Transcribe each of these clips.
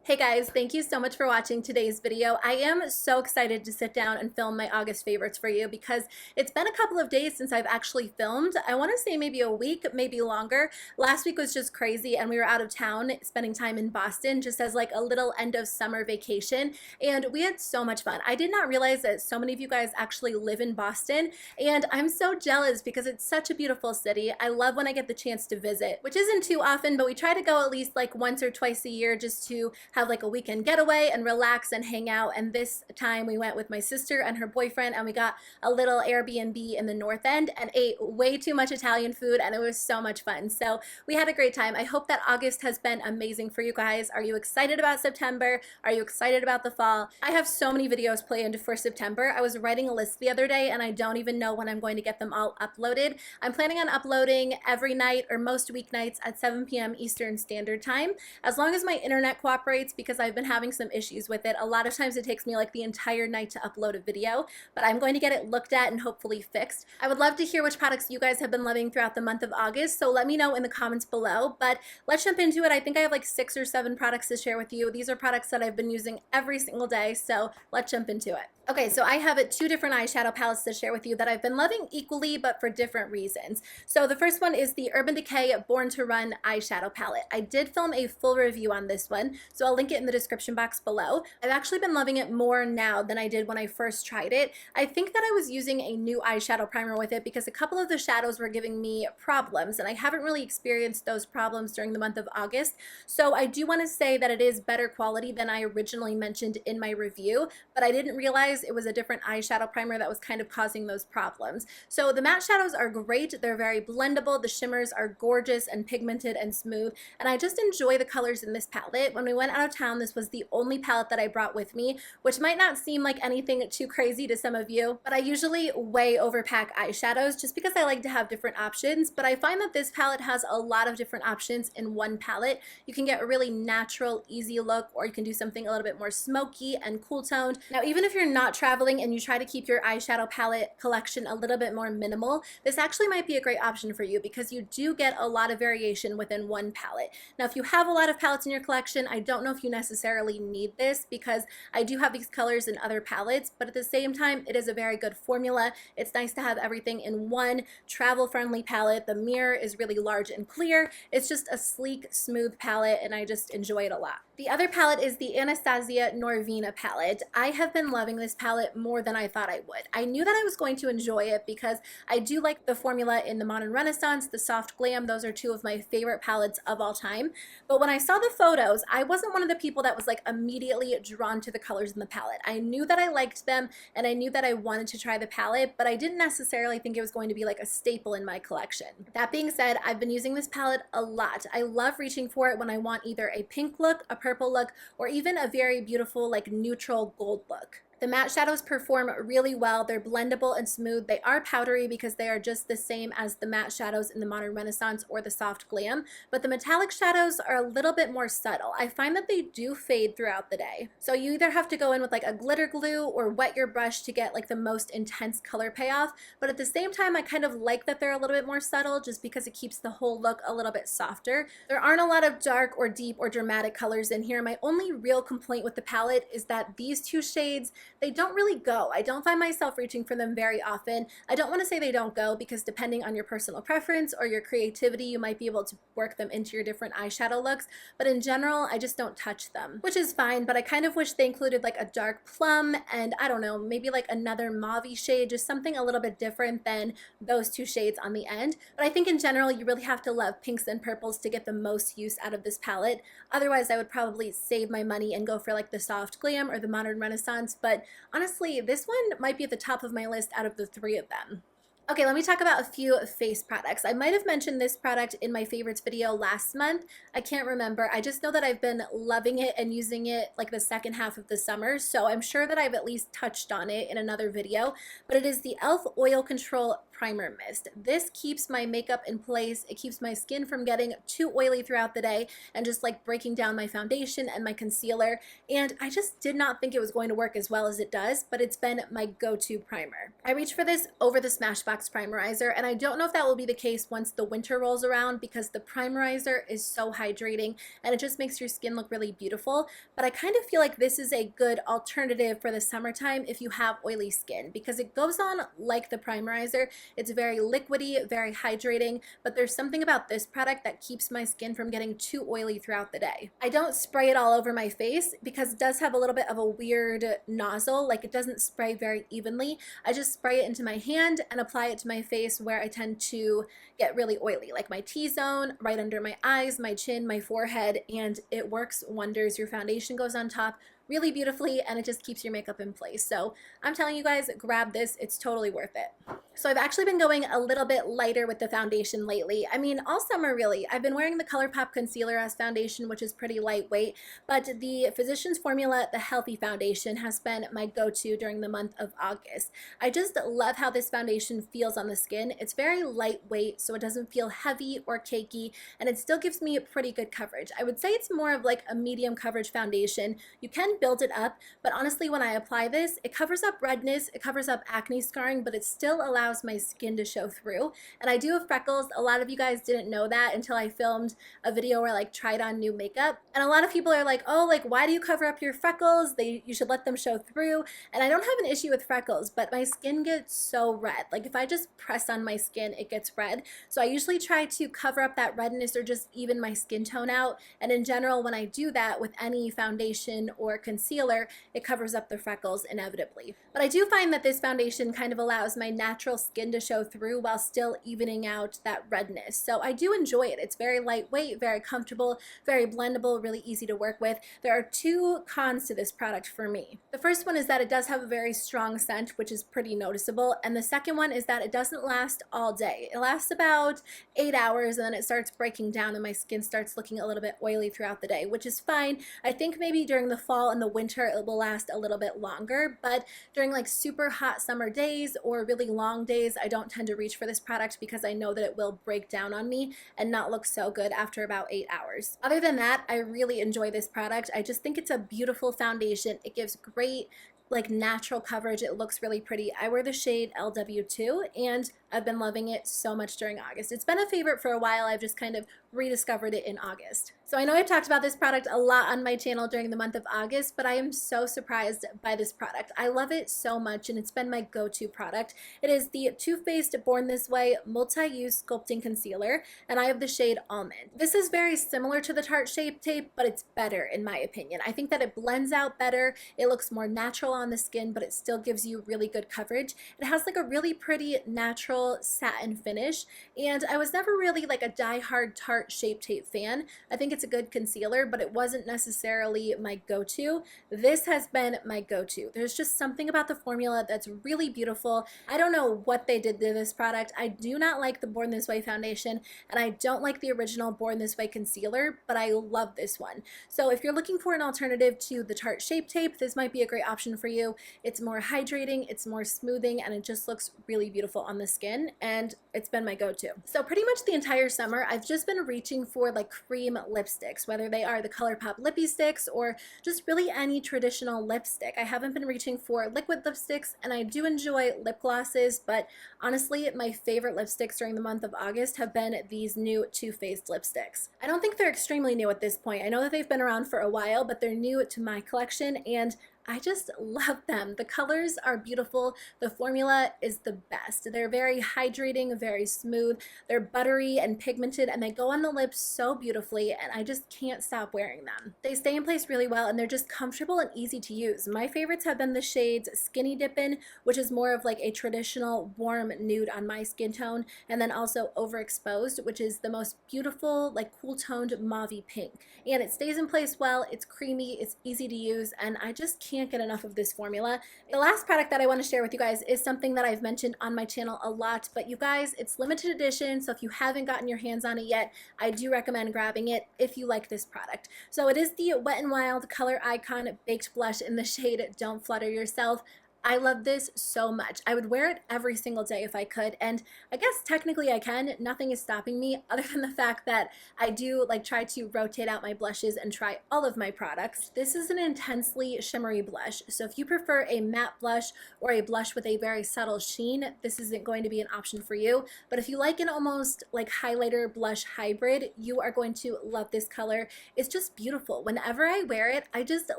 Hey guys, thank you so much for watching today's video. I am so excited to sit down and film my August favorites for you because it's been a couple of days since I've actually filmed. I want to say maybe a week, maybe longer. Last week was just crazy and we were out of town spending time in Boston just as like a little end of summer vacation, and we had so much fun. I did not realize that so many of you guys actually live in Boston, and I'm so jealous because it's such a beautiful city. I love when I get the chance to visit, which isn't too often, but we try to go at least like once or twice a year just to have like a weekend getaway and relax and hang out. And this time we went with my sister and her boyfriend, and we got a little Airbnb in the North End and ate way too much Italian food, and it was so much fun. So we had a great time. I hope that August has been amazing for you guys. Are you excited about September? Are you excited about the fall? I have so many videos planned for September. I was writing a list the other day and I don't even know when I'm going to get them all uploaded. I'm planning on uploading every night or most weeknights at 7 p.m. Eastern Standard Time, as long as my internet cooperates, because I've been having some issues with it. A lot of times it takes me like the entire night to upload a video, but I'm going to get it looked at and hopefully fixed. I would love to hear which products you guys have been loving throughout the month of August, so let me know in the comments below. But let's jump into it. I think I have like 6 or 7 products to share with you. These are products that I've been using every single day, so let's jump into it. Okay, so I have 2 different eyeshadow palettes to share with you that I've been loving equally, but for different reasons. So the first one is the Urban Decay Born to Run eyeshadow palette. I did film a full review on this one, so I'll link it in the description box below. I've actually been loving it more now than I did when I first tried it. I think that I was using a new eyeshadow primer with it because a couple of the shadows were giving me problems, and I haven't really experienced those problems during the month of August. So I do want to say that it is better quality than I originally mentioned in my review, but I didn't realize it was a different eyeshadow primer that was kind of causing those problems. So the matte shadows are great. They're very blendable. The shimmers are gorgeous and pigmented and smooth, and I just enjoy the colors in this palette. When we went out of town, this was the only palette that I brought with me, which might not seem like anything too crazy to some of you, but I usually way overpack eyeshadows just because I like to have different options. But I find that this palette has a lot of different options in one palette. You can get a really natural, easy look, or you can do something a little bit more smoky and cool toned. Now, even if you're not traveling and you try to keep your eyeshadow palette collection a little bit more minimal, this actually might be a great option for you because you do get a lot of variation within one palette. Now, if you have a lot of palettes in your collection, I don't know if you necessarily need this because I do have these colors in other palettes, but at the same time, it is a very good formula. It's nice to have everything in one travel-friendly palette. The mirror is really large and clear. It's just a sleek, smooth palette, and I just enjoy it a lot. The other palette is the Anastasia Norvina palette. I have been loving this palette more than I thought I would. I knew that I was going to enjoy it because I do like the formula in the Modern Renaissance, the Soft Glam. Those are 2 of my favorite palettes of all time. But when I saw the photos, I wasn't one of the people that was like immediately drawn to the colors in the palette. I knew that I liked them and I knew that I wanted to try the palette, but I didn't necessarily think it was going to be like a staple in my collection. That being said, I've been using this palette a lot. I love reaching for it when I want either a pink look, a purple look, or even a very beautiful like neutral gold look. The matte shadows perform really well. They're blendable and smooth. They are powdery because they are just the same as the matte shadows in the Modern Renaissance or the Soft Glam, but the metallic shadows are a little bit more subtle. I find that they do fade throughout the day. So you either have to go in with like a glitter glue or wet your brush to get like the most intense color payoff, but at the same time, I kind of like that they're a little bit more subtle just because it keeps the whole look a little bit softer. There aren't a lot of dark or deep or dramatic colors in here. My only real complaint with the palette is that these 2 shades, they don't really go. I don't find myself reaching for them very often. I don't want to say they don't go because depending on your personal preference or your creativity, you might be able to work them into your different eyeshadow looks, but in general, I just don't touch them, which is fine, but I kind of wish they included like a dark plum and I don't know, maybe like another mauve-y shade, just something a little bit different than those 2 shades on the end. But I think in general, you really have to love pinks and purples to get the most use out of this palette. Otherwise, I would probably save my money and go for like the Soft Glam or the Modern Renaissance, but honestly, this one might be at the top of my list out of the 3 of them. Okay, let me talk about a few face products. I might have mentioned this product in my favorites video last month. I can't remember. I just know that I've been loving it and using it like the second half of the summer, so I'm sure that I've at least touched on it in another video, but it is the e.l.f. Oil Control Primer Mist. This keeps my makeup in place. It keeps my skin from getting too oily throughout the day and just like breaking down my foundation and my concealer. And I just did not think it was going to work as well as it does, but it's been my go-to primer. I reached for this over the Smashbox Primerizer, and I don't know if that will be the case once the winter rolls around because the primerizer is so hydrating and it just makes your skin look really beautiful. But I kind of feel like this is a good alternative for the summertime if you have oily skin because it goes on like the primerizer. It's very liquidy, very hydrating, but there's something about this product that keeps my skin from getting too oily throughout the day. I don't spray it all over my face because it does have a little bit of a weird nozzle, like it doesn't spray very evenly. I just spray it into my hand and apply it to my face where I tend to get really oily, like my T-zone, right under my eyes, my chin, my forehead, and it works wonders. Your foundation goes on top really beautifully and it just keeps your makeup in place. So I'm telling you guys, grab this, it's totally worth it. So I've actually been going a little bit lighter with the foundation lately. I mean, all summer really. I've been wearing the ColourPop concealer as foundation, which is pretty lightweight, but the Physicians Formula, the Healthy Foundation, has been my go-to during the month of August. I just love how this foundation feels on the skin. It's very lightweight, so it doesn't feel heavy or cakey, and it still gives me pretty good coverage. I would say it's more of like a medium coverage foundation. You can build it up, but honestly, when I apply this, it covers up redness, it covers up acne scarring, but it still allows my skin to show through. And I do have freckles. A lot of you guys didn't know that until I filmed a video where I like tried on new makeup. And a lot of people are like, oh, like why do you cover up your freckles? You should let them show through. And I don't have an issue with freckles, but my skin gets so red. Like if I just press on my skin, it gets red. So I usually try to cover up that redness or just even my skin tone out. And in general, when I do that with any foundation or concealer, it covers up the freckles inevitably. But I do find that this foundation kind of allows my natural skin to show through while still evening out that redness. So I do enjoy it. It's very lightweight, very comfortable, very blendable, really easy to work with. There are two cons to this product for me. The first one is that it does have a very strong scent, which is pretty noticeable. And the second one is that it doesn't last all day. It lasts about 8 hours and then it starts breaking down and my skin starts looking a little bit oily throughout the day, which is fine. I think maybe during the fall and the winter it will last a little bit longer, but during like super hot summer days or really long days, I don't tend to reach for this product because I know that it will break down on me and not look so good after about 8 hours. Other than that, I really enjoy this product. I just think it's a beautiful foundation. It gives great like natural coverage. It looks really pretty. I wear the shade LW2 and I've been loving it so much during August. It's been a favorite for a while. I've just kind of rediscovered it in August. So I know I've talked about this product a lot on my channel during the month of August, but I am so surprised by this product. I love it so much and it's been my go-to product. It is the Too Faced Born This Way Multi-Use Sculpting Concealer and I have the shade Almond. This is very similar to the Tarte Shape Tape, but it's better in my opinion. I think that it blends out better. It looks more natural on the skin, but it still gives you really good coverage. It has like a really pretty natural satin finish, and I was never really like a die-hard Tarte Shape Tape fan. I think it's a good concealer, but it wasn't necessarily my go-to. This has been my go-to. There's just something about the formula that's really beautiful. I don't know what they did to this product. I do not like the Born This Way foundation, and I don't like the original Born This Way concealer, but I love this one. So if you're looking for an alternative to the Tarte Shape Tape, this might be a great option for you. It's more hydrating, it's more smoothing, and it just looks really beautiful on the skin, and it's been my go-to. So pretty much the entire summer, I've just been reaching for like cream lipsticks, whether they are the ColourPop Lippy Sticks or just really any traditional lipstick. I haven't been reaching for liquid lipsticks, and I do enjoy lip glosses, but honestly, my favorite lipsticks during the month of August have been these new Too Faced lipsticks. I don't think they're extremely new at this point. I know that they've been around for a while, but they're new to my collection, and I just love them. The colors are beautiful. The formula is the best. They're very hydrating, very smooth. They're buttery and pigmented, and they go on the lips so beautifully, and I just can't stop wearing them. They stay in place really well, and they're just comfortable and easy to use. My favorites have been the shades Skinny Dippin', which is more of like a traditional warm nude on my skin tone, and then also Overexposed, which is the most beautiful, like cool-toned mauve-y pink. And it stays in place well, it's creamy, it's easy to use, and I just can't get enough of this formula. The last product that I want to share with you guys is something that I've mentioned on my channel a lot, but you guys, it's limited edition, so if you haven't gotten your hands on it yet, I do recommend grabbing it if you like this product. So it is the Wet n Wild Color Icon Baked Blush in the shade Don't Flutter Yourself. I love this so much. I would wear it every single day if I could, and I guess technically I can. Nothing is stopping me other than the fact that I do like try to rotate out my blushes and try all of my products. This is an intensely shimmery blush, so if you prefer a matte blush or a blush with a very subtle sheen, this isn't going to be an option for you. But if you like an almost like highlighter blush hybrid, you are going to love this color. It's just beautiful. Whenever I wear it, I just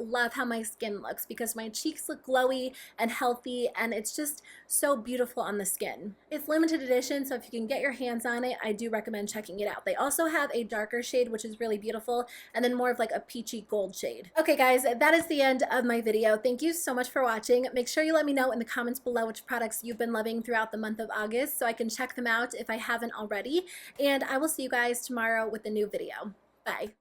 love how my skin looks because my cheeks look glowy and healthy, and it's just so beautiful on the skin. It's limited edition, so if you can get your hands on it, I do recommend checking it out. They also have a darker shade, which is really beautiful, and then more of like a peachy gold shade. Okay guys, that is the end of my video. Thank you so much for watching. Make sure you let me know in the comments below which products you've been loving throughout the month of August so I can check them out if I haven't already, and I will see you guys tomorrow with a new video. Bye.